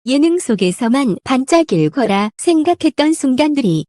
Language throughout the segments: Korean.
예능 속에서만 반짝일 거라 생각했던 순간들이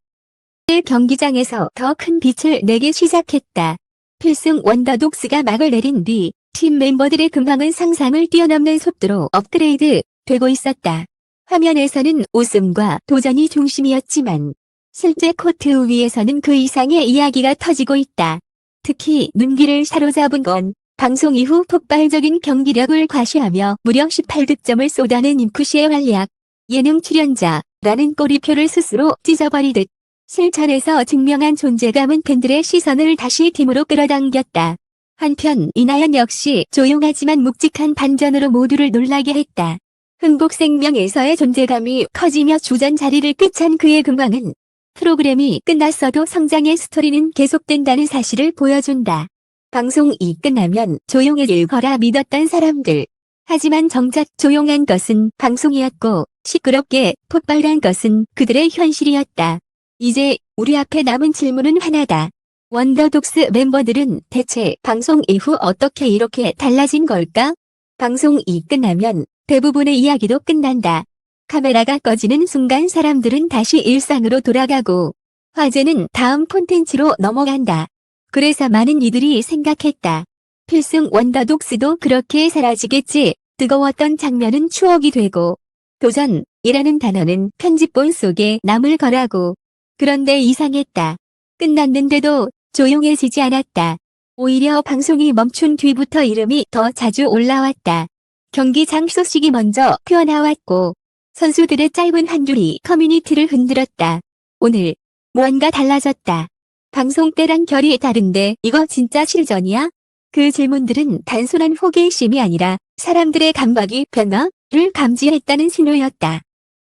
경기장에서 더 큰 빛을 내기 시작했다. 필승 원더독스가 막을 내린 뒤 팀 멤버들의 근황은 상상을 뛰어넘는 속도로 업그레이드 되고 있었다. 화면에서는 웃음과 도전이 중심이었지만 실제 코트 위에서는 그 이상의 이야기가 터지고 있다. 특히 눈길을 사로잡은 건 방송 이후 폭발적인 경기력을 과시하며 무려 18득점을 쏟아낸 임쿠시의 활약. 예능 출연자라는 꼬리표를 스스로 찢어버리듯 실천에서 증명한 존재감은 팬들의 시선을 다시 팀으로 끌어당겼다. 한편 이나연 역시 조용하지만 묵직한 반전으로 모두를 놀라게 했다. 흥국생명에서의 존재감이 커지며 주전 자리를 꿰찬 그의 근황은 프로그램이 끝났어도 성장의 스토리는 계속된다는 사실을 보여준다. 방송이 끝나면 조용해질 거라 믿었던 사람들. 하지만 정작 조용한 것은 방송이었고 시끄럽게 폭발한 것은 그들의 현실이었다. 이제 우리 앞에 남은 질문은 하나다. 원더독스 멤버들은 대체 방송 이후 어떻게 이렇게 달라진 걸까? 방송이 끝나면 대부분의 이야기도 끝난다. 카메라가 꺼지는 순간 사람들은 다시 일상으로 돌아가고 화제는 다음 콘텐츠로 넘어간다. 그래서 많은 이들이 생각했다. 필승 원더독스도 그렇게 사라지겠지. 뜨거웠던 장면은 추억이 되고 도전이라는 단어는 편집본 속에 남을 거라고. 그런데 이상했다. 끝났는데도 조용해지지 않았다. 오히려 방송이 멈춘 뒤부터 이름이 더 자주 올라왔다. 경기장 소식이 먼저 튀어나왔고 선수들의 짧은 한 줄이 커뮤니티를 흔들었다. 오늘 무언가 달라졌다. 방송 때랑 결이 다른데 이거 진짜 실전이야? 그 질문들은 단순한 호기심이 아니라 사람들의 감각이 변화를 감지했다는 신호였다.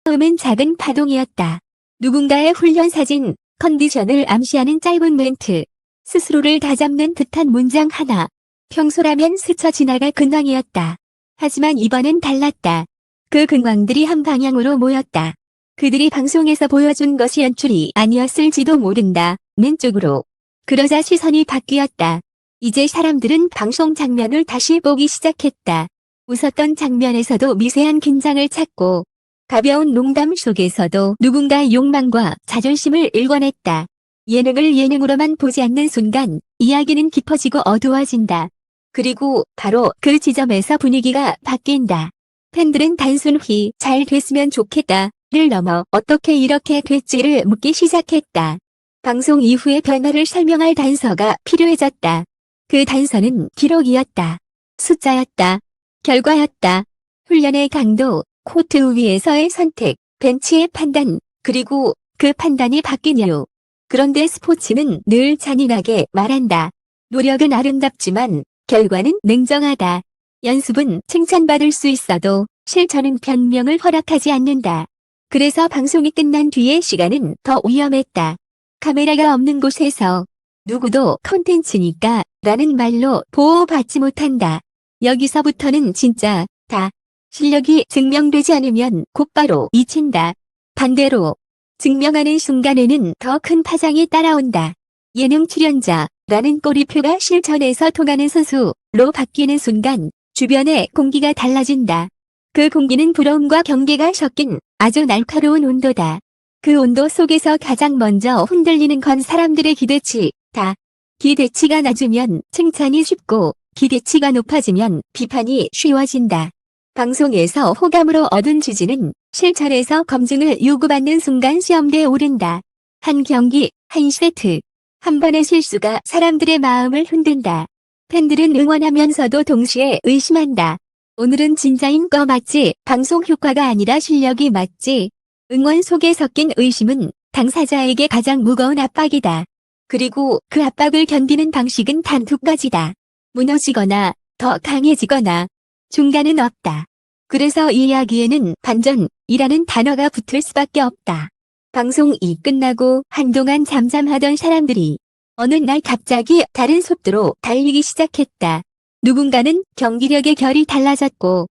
처음엔 작은 파동이었다. 누군가의 훈련 사진, 컨디션을 암시하는 짧은 멘트, 스스로를 다잡는 듯한 문장 하나. 평소라면 스쳐 지나갈 근황이었다. 하지만 이번엔 달랐다. 그 근황들이 한 방향으로 모였다. 그들이 방송에서 보여준 것이 연출이 아니었을지도 모른다. 는 쪽으로. 그러자 시선이 바뀌었다. 이제 사람들은 방송 장면을 다시 보기 시작했다. 웃었던 장면에서도 미세한 긴장을 찾고 가벼운 농담 속에서도 누군가의 욕망과 자존심을 일궈냈다. 예능을 예능으로만 보지 않는 순간 이야기는 깊어지고 어두워진다. 그리고 바로 그 지점에서 분위기가 바뀐다. 팬들은 단순히 잘 됐으면 좋겠다를 넘어 어떻게 이렇게 됐지를 묻기 시작했다. 방송 이후의 변화를 설명할 단서가 필요해졌다. 그 단서는 기록이었다. 숫자였다. 결과였다. 훈련의 강도, 코트 위에서의 선택, 벤치의 판단, 그리고 그 판단이 바뀐 이유. 그런데 스포츠는 늘 잔인하게 말한다. 노력은 아름답지만 결과는 냉정하다. 연습은 칭찬받을 수 있어도 실천은 변명을 허락하지 않는다. 그래서 방송이 끝난 뒤의 시간은 더 위험했다. 카메라가 없는 곳에서 누구도 콘텐츠니까 라는 말로 보호받지 못한다. 여기서부터는 진짜 다 실력이 증명되지 않으면 곧바로 잊힌다. 반대로 증명하는 순간에는 더 큰 파장이 따라온다. 예능 출연자라는 꼬리표가 실천에서 통하는 선수로 바뀌는 순간 주변의 공기가 달라진다. 그 공기는 부러움과 경계가 섞인 아주 날카로운 온도다. 그 온도 속에서 가장 먼저 흔들리는 건 사람들의 기대치다. 기대치가 낮으면 칭찬이 쉽고 기대치가 높아지면 비판이 쉬워진다. 방송에서 호감으로 얻은 지지는 실천에서 검증을 요구받는 순간 시험대에 오른다. 한 경기, 한 세트, 한 번의 실수가 사람들의 마음을 흔든다. 팬들은 응원하면서도 동시에 의심한다. 오늘은 진짜인 거 맞지? 방송 효과가 아니라 실력이 맞지? 응원 속에 섞인 의심은 당사자에게 가장 무거운 압박이다. 그리고 그 압박을 견디는 방식은 단 두 가지다. 무너지거나 더 강해지거나 중간은 없다. 그래서 이 이야기에는 반전이라는 단어가 붙을 수밖에 없다. 방송이 끝나고 한동안 잠잠하던 사람들이 어느 날 갑자기 다른 속도로 달리기 시작했다. 누군가는 경기력의 결이 달라졌고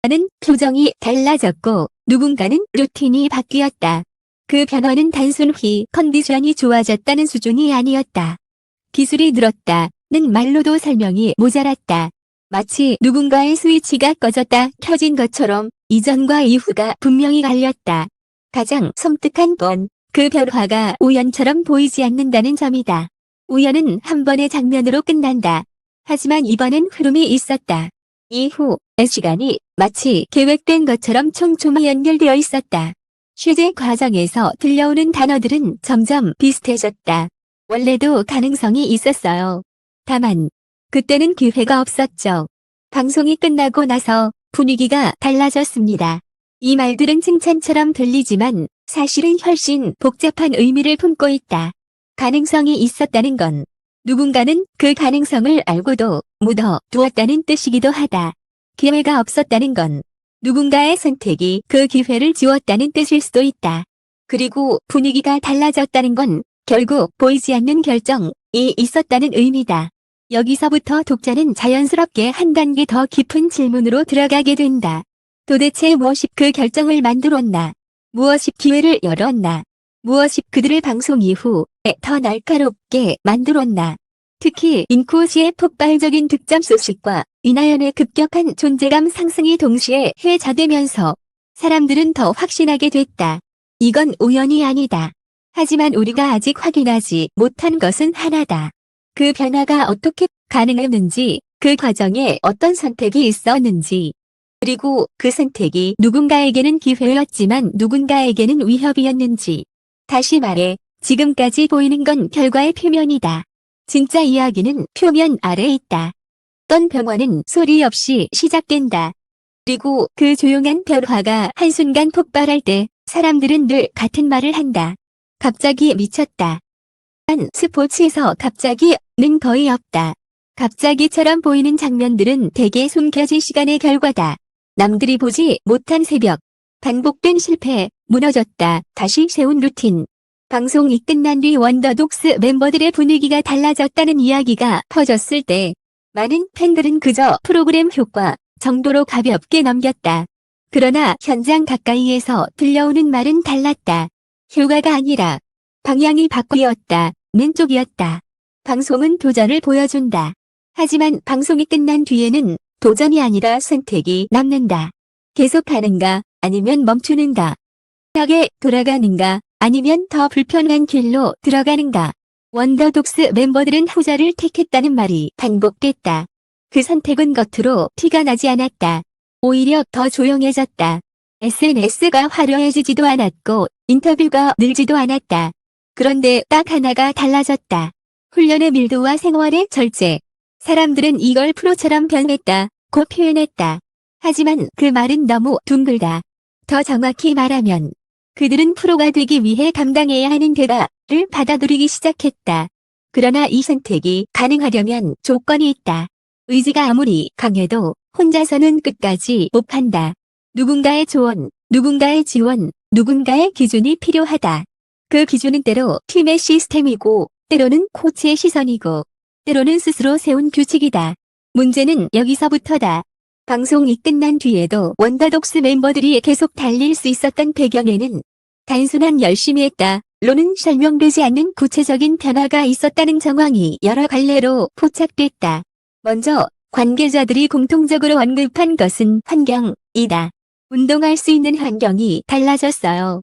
누군가는 표정이 달라졌고 누군가는 루틴이 바뀌었다. 그 변화는 단순히 컨디션이 좋아졌다는 수준이 아니었다. 기술이 늘었다는 말로도 설명이 모자랐다. 마치 누군가의 스위치가 꺼졌다 켜진 것처럼 이전과 이후가 분명히 갈렸다. 가장 섬뜩한 건 그 변화가 우연처럼 보이지 않는다는 점이다. 우연은 한 번의 장면으로 끝난다. 하지만 이번엔 흐름이 있었다. 이후의 시간이 마치 계획된 것처럼 촘촘히 연결되어 있었다. 취재 과정에서 들려오는 단어들은 점점 비슷해졌다. 원래도 가능성이 있었어요. 다만 그때는 기회가 없었죠. 방송이 끝나고 나서 분위기가 달라졌습니다. 이 말들은 칭찬처럼 들리지만 사실은 훨씬 복잡한 의미를 품고 있다. 가능성이 있었다는 건 누군가는 그 가능성을 알고도 묻어 두었다는 뜻이기도 하다. 기회가 없었다는 건 누군가의 선택이 그 기회를 지웠다는 뜻일 수도 있다. 그리고 분위기가 달라졌다는 건 결국 보이지 않는 결정이 있었다는 의미다. 여기서부터 독자는 자연스럽게 한 단계 더 깊은 질문으로 들어가게 된다. 도대체 무엇이 그 결정을 만들었나? 무엇이 기회를 열었나? 무엇이 그들을 방송 이후에 더 날카롭게 만들었나? 특히 인코시의 폭발적인 득점 소식과 이나연의 급격한 존재감 상승이 동시에 회자되면서 사람들은 더 확신하게 됐다. 이건 우연이 아니다. 하지만 우리가 아직 확인하지 못한 것은 하나다. 그 변화가 어떻게 가능했는지, 그 과정에 어떤 선택이 있었는지, 그리고 그 선택이 누군가에게는 기회였지만 누군가에게는 위협이었는지. 다시 말해, 지금까지 보이는 건 결과의 표면이다. 진짜 이야기는 표면 아래에 있다. 어떤 변화는 소리 없이 시작된다. 그리고 그 조용한 변화가 한순간 폭발할 때 사람들은 늘 같은 말을 한다. 갑자기 미쳤다. 스포츠에서 갑자기는 거의 없다. 갑자기처럼 보이는 장면들은 대개 숨겨진 시간의 결과다. 남들이 보지 못한 새벽, 반복된 실패, 무너졌다, 다시 세운 루틴. 방송이 끝난 뒤 원더독스 멤버들의 분위기가 달라졌다는 이야기가 퍼졌을 때 많은 팬들은 그저 프로그램 효과 정도로 가볍게 넘겼다. 그러나 현장 가까이에서 들려오는 말은 달랐다. 효과가 아니라 방향이 바뀌었다는 쪽이었다. 방송은 도전을 보여준다. 하지만 방송이 끝난 뒤에는 도전이 아니라 선택이 남는다. 계속하는가 아니면 멈추는가. 벽에 돌아가는가 아니면 더 불편한 길로 들어가는가. 원더독스 멤버들은 후자를 택했다는 말이 반복됐다. 그 선택은 겉으로 티가 나지 않았다. 오히려 더 조용해졌다. SNS가 화려해지지도 않았고 인터뷰가 늘지도 않았다. 그런데 딱 하나가 달라졌다. 훈련의 밀도와 생활의 절제. 사람들은 이걸 프로처럼 변했다고 표현했다. 하지만 그 말은 너무 둥글다. 더 정확히 말하면 그들은 프로가 되기 위해 감당해야 하는 대가를 받아들이기 시작했다. 그러나 이 선택이 가능하려면 조건이 있다. 의지가 아무리 강해도 혼자서는 끝까지 못 한다. 누군가의 조언, 누군가의 지원, 누군가의 기준이 필요하다. 그 기준은 때로 팀의 시스템이고 때로는 코치의 시선이고 때로는 스스로 세운 규칙이다. 문제는 여기서부터다. 방송이 끝난 뒤에도 원더독스 멤버들이 계속 달릴 수 있었던 배경에는 단순한 열심히 했다로는 설명되지 않는 구체적인 변화가 있었다는 정황이 여러 갈래로 포착됐다. 먼저 관계자들이 공통적으로 언급한 것은 환경이다. 운동할 수 있는 환경이 달라졌어요.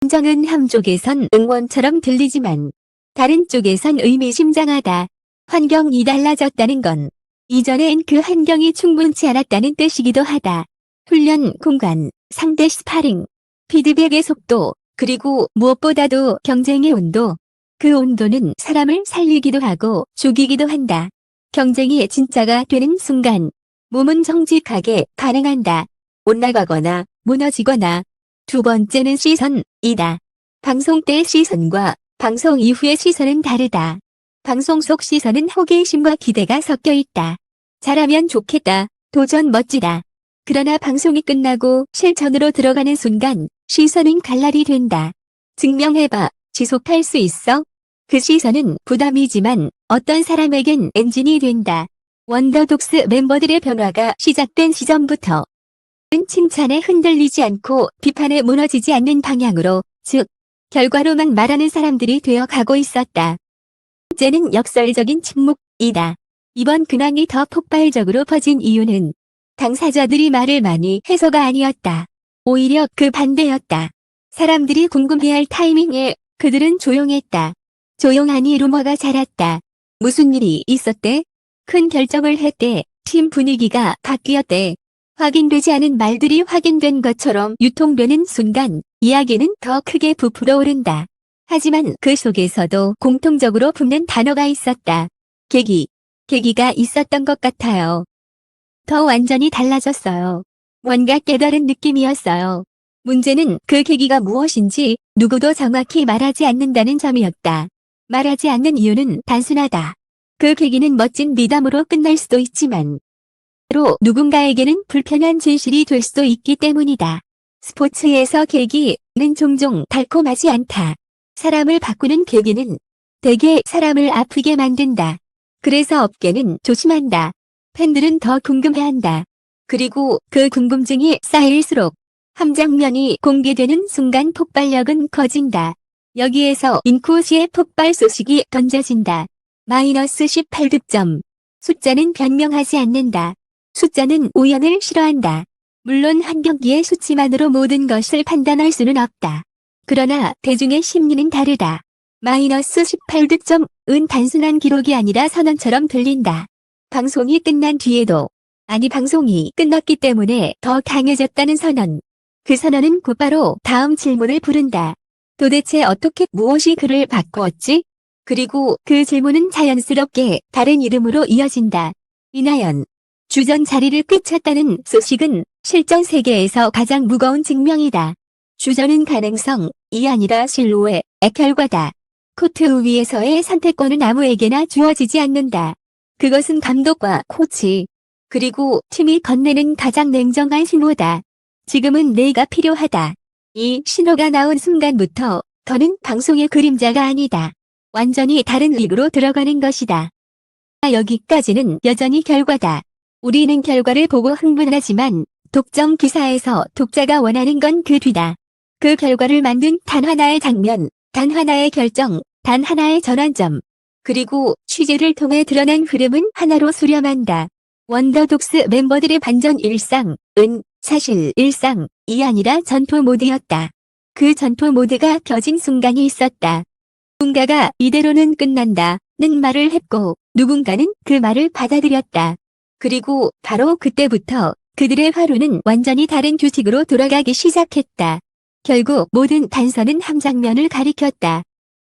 감정은 한쪽에선 응원처럼 들리지만 다른 쪽에선 의미심장하다. 환경이 달라졌다는 건 이전엔 그 환경이 충분치 않았다는 뜻이기도 하다. 훈련 공간, 상대 스파링, 피드백의 속도, 그리고 무엇보다도 경쟁의 온도. 그 온도는 사람을 살리기도 하고 죽이기도 한다. 경쟁이 진짜가 되는 순간 몸은 정직하게 반응한다. 올라가거나 무너지거나. 두 번째는 시선이다. 방송 때 시선과 방송 이후의 시선은 다르다. 방송 속 시선은 호기심과 기대가 섞여 있다. 잘하면 좋겠다. 도전 멋지다. 그러나 방송이 끝나고 실천으로 들어가는 순간 시선은 갈날이 된다. 증명해봐. 지속할 수 있어? 그 시선은 부담이지만 어떤 사람에겐 엔진이 된다. 원더독스 멤버들의 변화가 시작된 시점부터 칭찬에 흔들리지 않고 비판에 무너지지 않는 방향으로, 즉 결과로만 말하는 사람들이 되어 가고 있었다. 번째는 역설적인 침묵이다. 이번 근황이 더 폭발적으로 퍼진 이유는 당사자들이 말을 많이 해서가 아니었다. 오히려 그 반대였다. 사람들이 궁금해할 타이밍에 그들은 조용했다. 조용하니 루머가 자랐다. 무슨 일이 있었대? 큰 결정을 했대. 팀 분위기가 바뀌었대. 확인되지 않은 말들이 확인된 것처럼 유통되는 순간 이야기는 더 크게 부풀어 오른다. 하지만 그 속에서도 공통적으로 붙는 단어가 있었다. 계기가 있었던 것 같아요. 더 완전히 달라졌어요. 뭔가 깨달은 느낌이었어요. 문제는 그 계기가 무엇인지 누구도 정확히 말하지 않는다는 점이었다. 말하지 않는 이유는 단순하다. 그 계기는 멋진 미담으로 끝날 수도 있지만 로 누군가에게는 불편한 진실이 될 수도 있기 때문이다. 스포츠에서 계기는 종종 달콤하지 않다. 사람을 바꾸는 계기는 대개 사람을 아프게 만든다. 그래서 업계는 조심한다. 팬들은 더 궁금해한다. 그리고 그 궁금증이 쌓일수록 한 장면이 공개되는 순간 폭발력은 커진다. 여기에서 인쿠시의 폭발 소식이 던져진다. 마이너스 18득점. 숫자는 변명하지 않는다. 숫자는 우연을 싫어한다. 물론 한 경기의 수치만으로 모든 것을 판단할 수는 없다. 그러나 대중의 심리는 다르다. 마이너스 18득점은 단순한 기록이 아니라 선언처럼 들린다. 방송이 끝난 뒤에도 방송이 끝났기 때문에 더 강해졌다는 선언. 그 선언은 곧바로 다음 질문을 부른다. 도대체 어떻게 무엇이 그를 바꾸었지? 그리고 그 질문은 자연스럽게 다른 이름으로 이어진다. 이나연. 주전 자리를 꿰찼다는 소식은 실전 세계에서 가장 무거운 증명이다. 주전은 가능성이 아니라 실로의 결과다. 코트 위에서의 선택권은 아무에게나 주어지지 않는다. 그것은 감독과 코치, 그리고 팀이 건네는 가장 냉정한 신호다. 지금은 내가 필요하다. 이 신호가 나온 순간부터 더는 방송의 그림자가 아니다. 완전히 다른 리그로 들어가는 것이다. 여기까지는 여전히 결과다. 우리는 결과를 보고 흥분하지만 독점 기사에서 독자가 원하는 건 그 뒤다. 그 결과를 만든 단 하나의 장면, 단 하나의 결정, 단 하나의 전환점. 그리고 취재를 통해 드러난 흐름은 하나로 수렴한다. 원더독스 멤버들의 반전 일상은 사실 일상이 아니라 전투 모드였다. 그 전투 모드가 켜진 순간이 있었다. 누군가가 이대로는 끝난다는 말을 했고 누군가는 그 말을 받아들였다. 그리고 바로 그때부터 그들의 하루는 완전히 다른 규칙으로 돌아가기 시작했다. 결국 모든 단서는 한 장면을 가리켰다.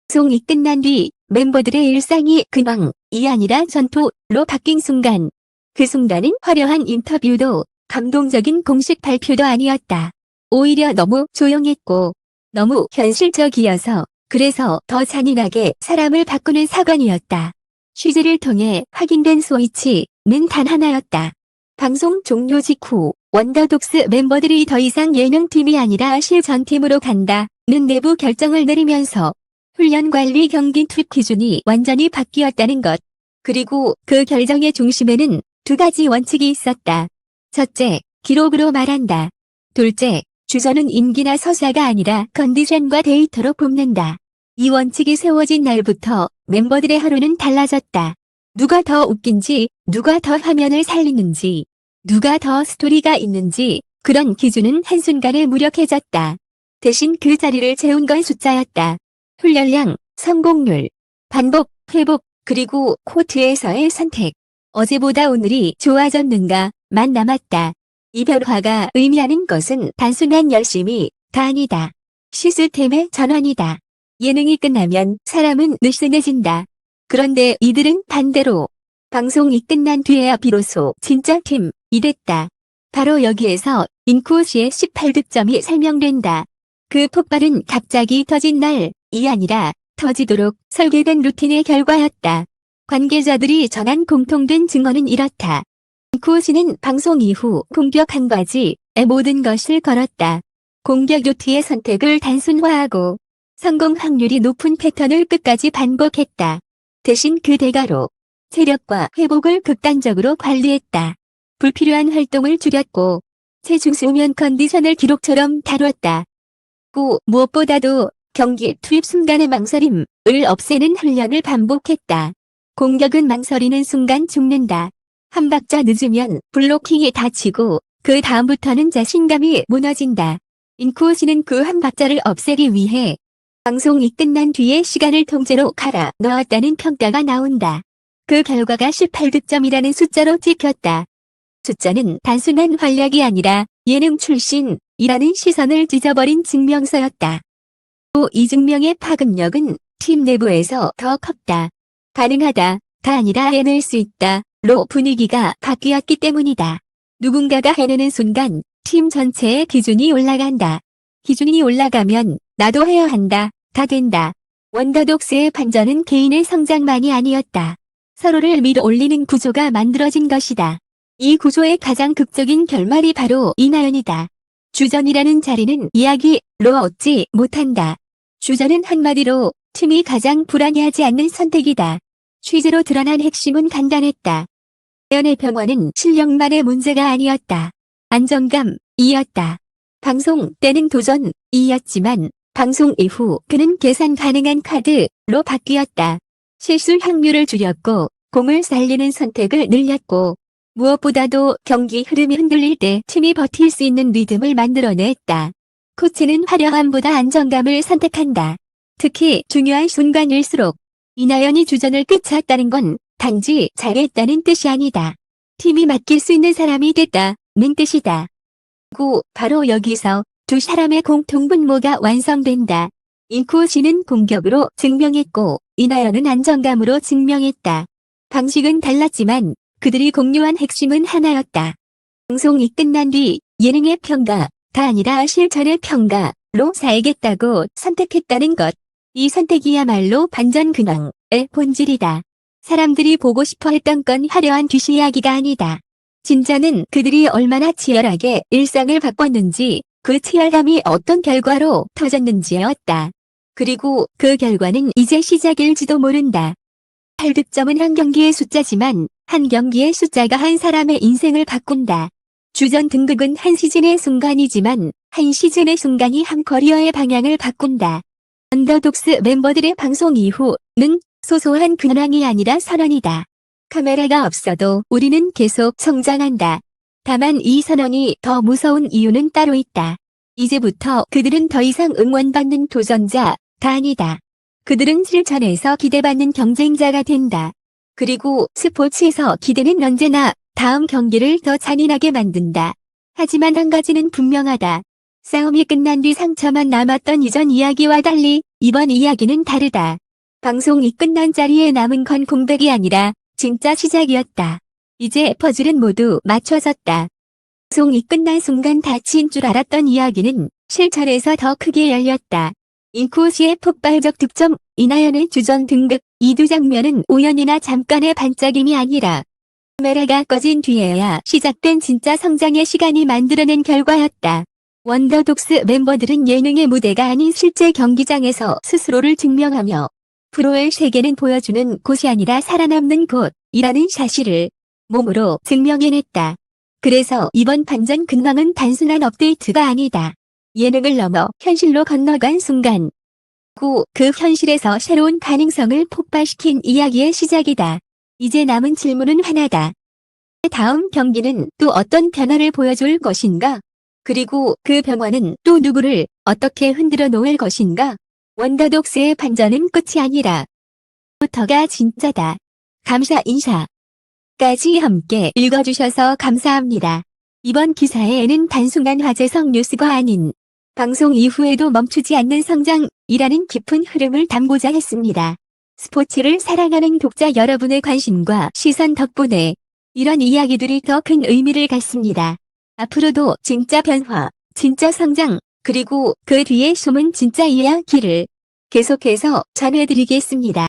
방송이 끝난 뒤 멤버들의 일상이 근황이 아니라 전투로 바뀐 순간. 그 순간은 화려한 인터뷰도 감동적인 공식 발표도 아니었다. 오히려 너무 조용했고 너무 현실적이어서 그래서 더 잔인하게 사람을 바꾸는 사건이었다. 취재를 통해 확인된 스위치는 단 하나였다. 방송 종료 직후 원더독스 멤버들이 더 이상 예능팀이 아니라 실전팀으로 간다는 내부 결정을 내리면서 훈련 관리 경기 투입 기준이 완전히 바뀌었다는 것. 그리고 그 결정의 중심에는 두 가지 원칙이 있었다. 첫째, 기록으로 말한다. 둘째, 주전은 인기나 서사가 아니라 컨디션과 데이터로 뽑는다. 이 원칙이 세워진 날부터 멤버들의 하루는 달라졌다. 누가 더 웃긴지, 누가 더 화면을 살리는지, 누가 더 스토리가 있는지 그런 기준은 한순간에 무력해졌다. 대신 그 자리를 채운 건 숫자였다. 훈련량, 성공률, 반복, 회복, 그리고 코트에서의 선택. 어제보다 오늘이 좋아졌는가만 남았다. 이 변화가 의미하는 것은 단순한 열심이 다 아니다. 시스템의 전환이다. 예능이 끝나면 사람은 느슨해진다. 그런데 이들은 반대로 방송이 끝난 뒤에야 비로소 진짜 팀이 됐다. 바로 여기에서 인쿠시의 18득점이 설명된다. 그 폭발은 갑자기 터진 날이 아니라 터지도록 설계된 루틴의 결과였다. 관계자들이 전한 공통된 증언은 이렇다. 인쿠시는 방송 이후 공격 한 가지에 모든 것을 걸었다. 공격 루트의 선택을 단순화하고 성공 확률이 높은 패턴을 끝까지 반복했다. 대신 그 대가로 체력과 회복을 극단적으로 관리했다. 불필요한 활동을 줄였고 체중 수면 컨디션을 기록처럼 다뤘다. 무엇보다도 경기 투입 순간의 망설임을 없애는 훈련을 반복했다. 공격은 망설이는 순간 죽는다. 한 박자 늦으면 블로킹이 다치고 그 다음부터는 자신감이 무너진다. 인쿠오시는 그 한 박자를 없애기 위해 방송이 끝난 뒤에 시간을 통째로 갈아 넣었다는 평가가 나온다. 그 결과가 18득점이라는 숫자로 찍혔다. 숫자는 단순한 활약이 아니라 예능 출신이라는 시선을 찢어버린 증명서였다. 또 이 증명의 파급력은 팀 내부에서 더 컸다. 가능하다, 다 아니라 해낼 수 있다, 로 분위기가 바뀌었기 때문이다. 누군가가 해내는 순간 팀 전체의 기준이 올라간다. 기준이 올라가면 나도 해야 한다, 다 된다. 원더독스의 반전은 개인의 성장만이 아니었다. 서로를 밀어 올리는 구조가 만들어진 것이다. 이 구조의 가장 극적인 결말이 바로 이나연이다. 주전이라는 자리는 이야기로 얻지 못한다. 주전은 한마디로 팀이 가장 불안해하지 않는 선택이다. 취재로 드러난 핵심은 간단했다. 이나연의 병원은 실력만의 문제가 아니었다. 안정감이었다. 방송 때는 도전이었지만 방송 이후 그는 계산 가능한 카드로 바뀌었다. 실수 확률을 줄였고 공을 살리는 선택을 늘렸고 무엇보다도 경기 흐름이 흔들릴 때 팀이 버틸 수 있는 리듬을 만들어냈다. 코치는 화려함보다 안정감을 선택한다. 특히 중요한 순간일수록 이나연이 주전을 꿰찼다는 건 단지 잘했다는 뜻이 아니다. 팀이 맡길 수 있는 사람이 됐다는 뜻이다. 바로 여기서 두 사람의 공통분모가 완성된다. 인쿠오시는 공격으로 증명했고 이나연은 안정감으로 증명했다. 방식은 달랐지만 그들이 공유한 핵심은 하나였다. 방송이 끝난 뒤 예능의 평가, 다 아니라 실천의 평가로 살겠다고 선택했다는 것. 이 선택이야말로 반전 근황의 본질이다. 사람들이 보고 싶어 했던 건 화려한 뒷이야기가 아니다. 진짜는 그들이 얼마나 치열하게 일상을 바꿨는지, 그 치열함이 어떤 결과로 터졌는지였다. 그리고 그 결과는 이제 시작일지도 모른다. 8득점은 한 경기의 숫자지만 한 경기의 숫자가 한 사람의 인생을 바꾼다. 주전 등극은 한 시즌의 순간이지만 한 시즌의 순간이 한 커리어의 방향을 바꾼다. 언더독스 멤버들의 방송 이후는 소소한 근황이 아니라 선언이다. 카메라가 없어도 우리는 계속 성장한다. 다만 이 선언이 더 무서운 이유는 따로 있다. 이제부터 그들은 더 이상 응원받는 도전자가 아니다. 그들은 실천에서 기대받는 경쟁자가 된다. 그리고 스포츠에서 기대는 언제나 다음 경기를 더 잔인하게 만든다. 하지만 한 가지는 분명하다. 싸움이 끝난 뒤 상처만 남았던 이전 이야기와 달리 이번 이야기는 다르다. 방송이 끝난 자리에 남은 건 공백이 아니라 진짜 시작이었다. 이제 퍼즐은 모두 맞춰졌다. 방송이 끝난 순간 닫힌 줄 알았던 이야기는 실천에서 더 크게 열렸다. 인쿠오시의 폭발적 득점, 이나연의 주전 등극, 이 두 장면은 우연이나 잠깐의 반짝임이 아니라 카메라가 꺼진 뒤에야 시작된 진짜 성장의 시간이 만들어낸 결과였다. 원더독스 멤버들은 예능의 무대가 아닌 실제 경기장에서 스스로를 증명하며 프로의 세계는 보여주는 곳이 아니라 살아남는 곳이라는 사실을 몸으로 증명해냈다. 그래서 이번 반전 근황은 단순한 업데이트가 아니다. 예능을 넘어 현실로 건너간 순간, 그 현실에서 새로운 가능성을 폭발시킨 이야기의 시작이다. 이제 남은 질문은 하나다. 다음 경기는 또 어떤 변화를 보여줄 것인가? 그리고 그 변화는 또 누구를 어떻게 흔들어 놓을 것인가? 원더독스의 반전은 끝이 아니라 부터가 진짜다. 감사 인사까지 함께 읽어주셔서 감사합니다. 이번 기사에는 단순한 화제성 뉴스가 아닌 방송 이후에도 멈추지 않는 성장이라는 깊은 흐름을 담고자 했습니다. 스포츠를 사랑하는 독자 여러분의 관심과 시선 덕분에 이런 이야기들이 더 큰 의미를 갖습니다. 앞으로도 진짜 변화, 진짜 성장, 그리고 그 뒤에 숨은 진짜 이야기를 계속해서 전해드리겠습니다.